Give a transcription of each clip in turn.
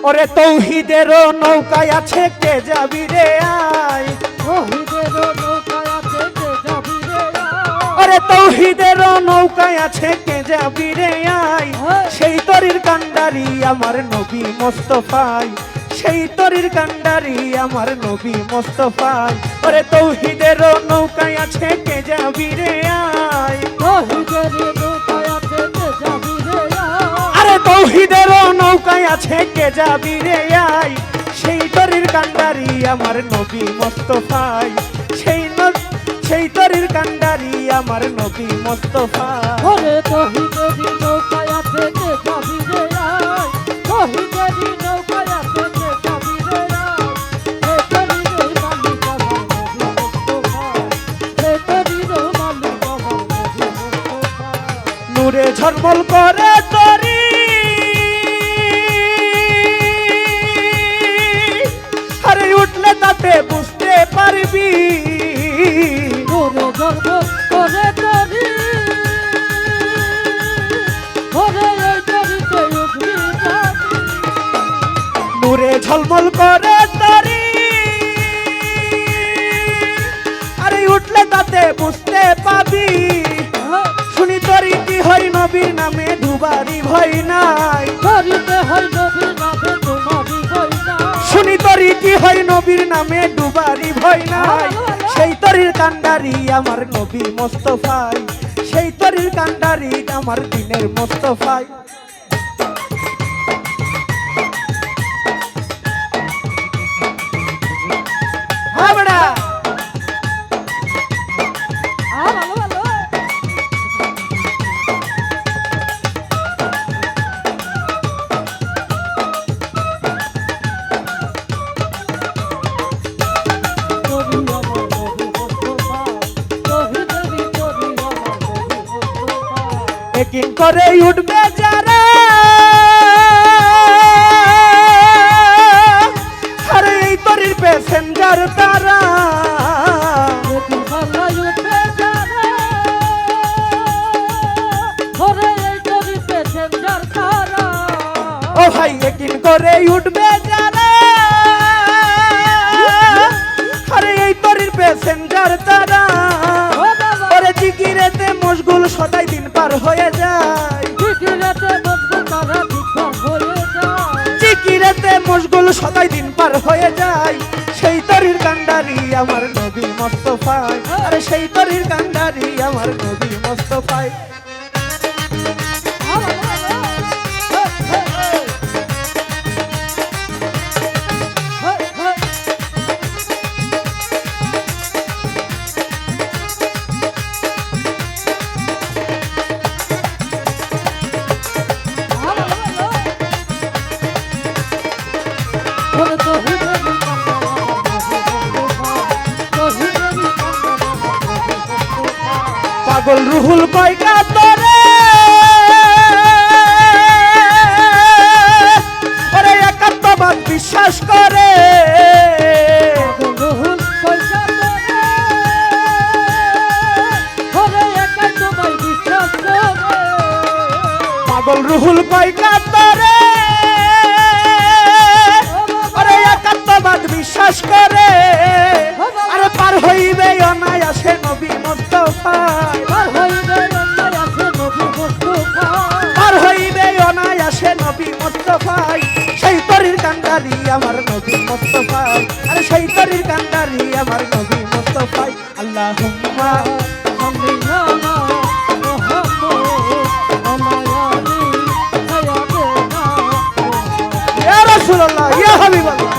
ওরে তৌহিদেরও নৌকায় আছে কে যাবি রে আয়, ওরে তৌহিদেরও নৌকায় আছে কে যাবি রে আয়, সেই তরির কান্ডারি আমার নবী মোস্তফাই, সেই তরির কান্ডারি আমার নবী মোস্তফাই। ওরে তৌহিদেরও নৌকায় আছে কে যাবি রে আয়, আরে তৌহিদেরও নৌকায় আছে কে যাবি রে আয়, সেই তরির কান্ডারি আমার নবী মোস্তফাই, সেই তরির কান্ডারি আমার নবী মোস্তফাই। ওরে তৌহিদেরই নৌকায় আছে কে যাবি রে আয়, তৌহিদেরই নৌকায় আছে কে যাবি রে আয়, এই তরির মালিক আমার নবী মোস্তফা, এই তরির মালিক আমার নবী মোস্তফা। নূরে ঝলমল করে তরি, আরে উঠলে তাতে বুঝতে পারবি, নূরে ঝলমল করে তরি, ওরে এই তরিতে উঠবি যাবি, নূরে ঝলমল করে তরি, আরে উঠলে তাতে বুঝতে পাবি, শুনি তরি কি হয় নবীর নামে ডুবারি ভয় নাই, তরিতে হয় নবীর নামে তোমারই ভয় না, শুনি তরি কি হয় নবীর নামে ডুবারি ভয় নাই, সেই তরির কান্ডারি আমার নবী মোস্তফাই, সেই তরির কান্ডারি আমার দিনের মোস্তফাই। হ্যাঁ বেটা ভালো ভালো তরি আমার নবী মোস্তফা, তৌহিদেরই তরি আমার নবী মোস্তফা। একিন করে উঠবে যারা, আরে এই তরির প্যাসেঞ্জার তারা, একিন পাল্লায় উঠবে যারা, ওরে এই তরি প্যাসেঞ্জার তারা, ও ভাই একিন করে উঠবে যারা, আরে এই তরির প্যাসেঞ্জার তারা, ও বাবা ওরে জিকিরেতে মশগুল সদাই দিন পার হয়ে যায়, জিকিরেতে মশগুল তারা বিফল হয়ে যায়, জিকিরেতে মশগুল সদাই দিন পার হয়ে যায়, সেই তরির কান্ডারি আমার নবী মোস্তফাই, আরে সেই তরির কান্ডারি আমার নবী মোস্তফাই। ভালো ভালো হেই হেই ভালো ভালো ওরে তৌহিদেরই কান্ডারি আমার নবী মোস্তফা, তৌহিদেরই কান্ডারি আমার নবী মোস্তফা। পাগল রুহুল কয়কা তোরে, ওরে একাত্মবাদ বিশ্বাস করে, রুহুল কয়কা তোরে, ওরে একাই তোমায় বিশ্বাস করে, পাগল রুহুল কয়কা তোরে, ওরে একাত্মবাদ বিশ্বাস করে, আরে পার হইবে অনায়াসে নবী মোস্তফাই, পার হইবে অনায়াসে নবী মোস্তফা, পার হইবে অনায়াসে নবী মোস্তফাই, সেই তরির কান্ডারি আমার নবী মোস্তফাই, আরে সেই তরির কান্ডারি আমার নবী মোস্তফাই। আল্লাহুম্মা সাল্লি আলা মুহাম্মদ আমায়ালি হায়াতেনা ইয়া রাসূলুল্লাহ ইয়া হাবিবাল্লাহ।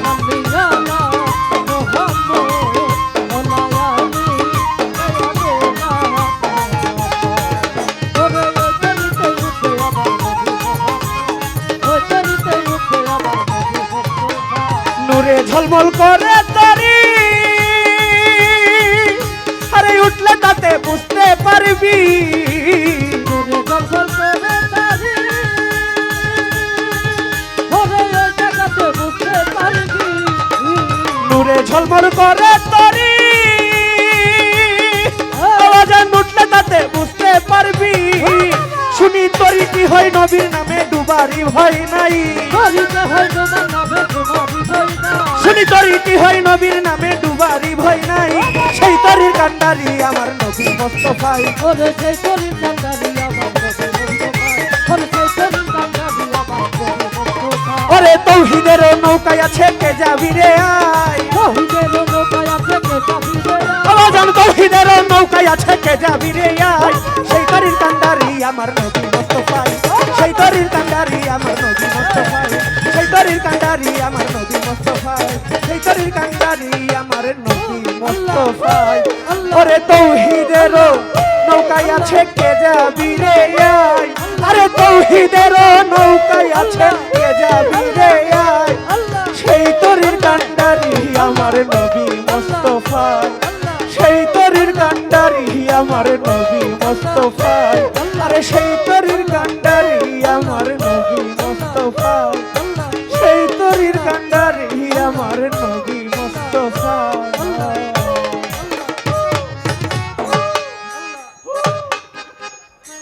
সাল্লি আলা মুহাম্মদ আমায়ালি হায়াতেনা ওরে ওই তরিতে উঠে আমার নবী মোহাম্মদ, ওই তরিতে উঠে আমার নবী মোস্তফা, নূরে ঝলমল করে তরি, আরে উঠলে তাতে বুঝতে পারবি, নূরে ঝলমল করে তারি, ওরে ওই জায়গাতে বুঝতে পারবি, নূরে ঝলমল করে তরি, আওয়াজ উঠলে তাতে বুঝতে পারবি, শুনি তরিটি হয় নবীর নামে ডুবারি ভয় নাই তরিতে হয় তোমার নামে তোমারই বই না শুনি তরিটি হয় নবীর নামে ডুবারি ভয় নাই সেই তরির কান্ডারি আমার নবী মোস্তফাই ওরে সেই তরির কান্ডারি আমার নবী মুস্তাফা ওরে সেই তরির কান্ডারি আমার নবী মুস্তাফা ওরে তৌহিদের নৌকায় আছে কে যাবি রে আয় শহীদের নৌকায় আছে কে যাবি রে আবাজান তৌহিদের নৌকায় আছে কে যাবি রে আয় সেই তরির কান্ডারি আমার নবী মোস্তফাই সেই তরির কান্ডারি আমার নবী মোস্তফাই সেই তরির কান্ডারি আমার নবী মোস্তফাই সেই তরির কান্ডারি আমার নবী মোস্তফাই ওরে তৌহিদের নৌকায় আছে কে যাবি রে আয় আরে তৌহিদের নৌকায় আছে কে যাবি রে আয় আল্লাহ সেই তরির কান্ডারি আমার নবী মোস্তফাই সেই তরির কান্ডারি আমার নবী মোস্তফাই আরে সেই তরির কান্ডারি আমার নবী মোস্তফাই সেই তরির কান্ডারি আমার নবী